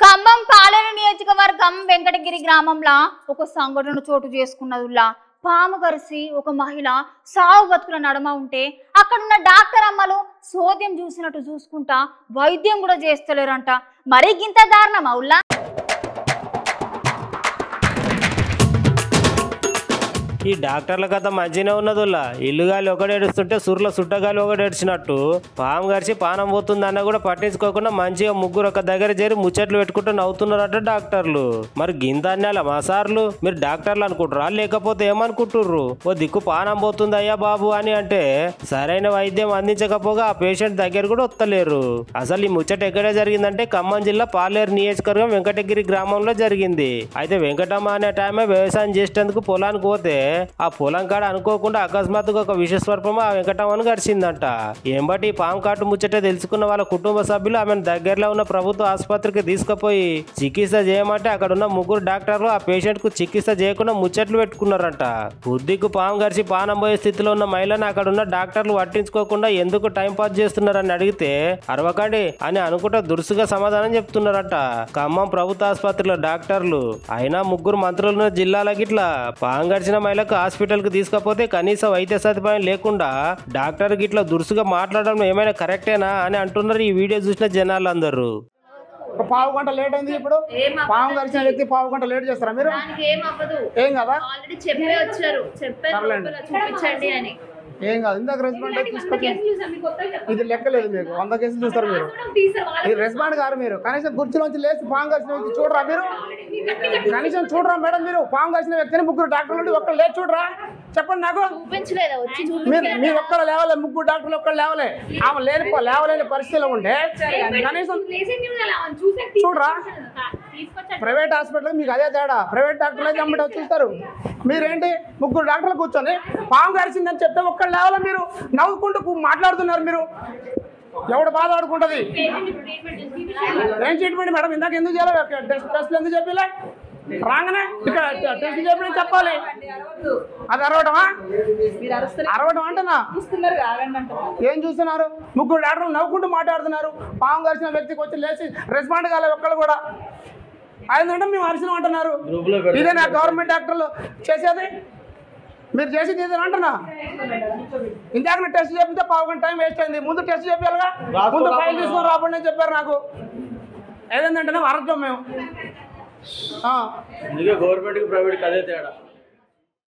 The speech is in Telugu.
ఖమ్మం పాలేరు నియోజకవర్గం వెంకటగిరి గ్రామంలో ఒక సంఘటన చోటు చేసుకున్నదిలా పాము కరిసి ఒక మహిళ సావు బతుకుల నడమ ఉంటే అక్కడున్న డాక్టర్ అమ్మలు సోద్యం చూసినట్టు చూసుకుంటా వైద్యం కూడా చేస్తలేరంట. మరి గింత దారుణమా ఉల్లా? ఈ డాక్టర్ల కథ మంచిగానే ఉన్నదిలా. ఇల్లుగాలి ఒకటి ఏడుస్తుంటే సుర్ల సుట్టగాలి ఒకటి ఏడ్చినట్టు పాము గడిచి పానం పోతుందన్న కూడా పట్టించుకోకుండా మంచిగా ముగ్గురు ఒక దగ్గర చేరి ముచ్చట్లు పెట్టుకుంటూ నవ్వుతున్నారట డాక్టర్లు. మరి గింత అన్నాల మా సార్లు మీరు డాక్టర్లు అనుకుంటారా లేకపోతే ఏమనుకుంటుర్రు? ఓ దిక్కు పానం పోతుంది అయ్యా బాబు అని అంటే సరైన వైద్యం అందించకపోగా ఆ పేషెంట్ దగ్గర కూడా వస్తలేరు. అసలు ఈ ముచ్చట ఎక్కడే జరిగిందంటే ఖమ్మం జిల్లా పాలేరు నియోజకవర్గం వెంకటగిరి గ్రామంలో జరిగింది. అయితే వెంకటమ్మ అనే టైమే వ్యవసాయం చేసేందుకు పొలానికి పోతే ఆ పొలం కాడ అనుకోకుండా అకస్మాత్తుగా ఒక విషస్వరూపం ఆ వెంకటమ్మను గడిచిందంట. ఏం బట్టి పాము కాటు ముచ్చట తెలుసుకున్న వాళ్ళ కుటుంబ సభ్యులు ఆమెను దగ్గరలో ఉన్న ప్రభుత్వ ఆసుపత్రికి తీసుకుపోయి చికిత్స చేయమంటే అక్కడ ఉన్న ముగ్గురు డాక్టర్లు ఆ పేషెంట్ కు చికిత్స చేయకుండా ముచ్చట్లు పెట్టుకున్నారంట. బుద్ధికు పాము గడిచి పానం పోయే స్థితిలో ఉన్న మహిళను అక్కడ ఉన్న డాక్టర్లు పట్టించుకోకుండా ఎందుకు టైం పాస్ చేస్తున్నారని అడిగితే అరవకండి అని అనుకుంటా దురుసుగా సమాధానం చెప్తున్నారంట ఖమ్మం ప్రభుత్వ ఆసుపత్రిలో డాక్టర్లు. అయినా ముగ్గురు మంత్రులున్న జిల్లాల గిట్లా పాము గడిచిన మహిళకు హాస్పిటల్ కు తీసుకపోతే కనీసం వైద్య సదుపాయం లేకుండా డాక్టర్ గిట్లా దురుసుగా మాట్లాడడం ఏమైనా కరెక్టేనా అని అంటున్నారు ఈ వీడియో చూసిన జనాలు అందరూ. పావు గంట లేట్ అయింది. ఇప్పుడు పాము గడిచిన వ్యక్తి పావు గంట లేట్ చేస్తారా మీరు? ఏం కదా ఏం కాదు. ఇందాక రెస్పాండ్ తీసుకొచ్చి ఇది లెక్కలేదు మీకు 100 కేసులు చూస్తారు మీరు. ఇది రెస్పాండ్ గారు మీరు కనీసం కుర్చీలోంచి లేచి పాము కలిసిన వ్యక్తి చూడరా మీరు? కనీసం చూడరా మేడం మీరు? పాము కలిసిన వ్యక్తిని ముగ్గురు డాక్టర్లు ఉండి ఒక్కరు లేచి చూడరా? చెప్పండి నాకు. మీరు ఒక్కరు లేవలే, ముగ్గురు డాక్టర్లు ఒక్కరు లేవలే. ఆమె లేవలేని పరిస్థితిలో ఉంటే కనీసం చూడరా? ప్రైవేట్ హాస్పిటల్ మీకు అదే తేడా. ప్రైవేట్ డాక్టర్లు అయితే అమ్మట చూస్తారు. మీరేంటి ముగ్గురు డాక్టర్లు కూర్చొని పాము గడిచిందని చెప్తే ఒక్కరు లేవాలా? మీరు నవ్వుకుంటూ మాట్లాడుతున్నారు. మీరు ఎవడు బాధ ఆడుకుంటుంది? ఏం ట్రీట్మెంట్ మేడం? ఇందాక ఎందుకు చేయాలి? టెస్ట్లు ఎందుకు చెప్పలే? రాగానే ఇక్కడ టెస్ట్ చెప్పిన చెప్పాలి. అది అరవటమా? అరవటం అంటున్నా. ఏం చూస్తున్నారు? ముగ్గురు డాక్టర్లు నవ్వుకుంటూ మాట్లాడుతున్నారు. పాము గడిచిన వ్యక్తికి వచ్చి లేచి రెస్పాండ్ కాలేదు ఒక్కళ్ళు కూడా. అయిందంటే మేము అరిసినాం అంటున్నారు. ఇదే నా గవర్నమెంట్ డాక్టర్లు చేసేది? మీరు చేసేది ఇదే అంటున్నా. ఇందాక టెస్ట్ చేపితే పావు గంట టైం వేస్ట్ అయింది. ముందు టెస్ట్ చెప్పాలిగా. ముందు ఫైల్ తీసుకొని రాబడి అని చెప్పారు నాకు. ఏదేంటంటే అరచం మేము. గవర్నమెంట్ ప్రైవేట్ అదే తేడా.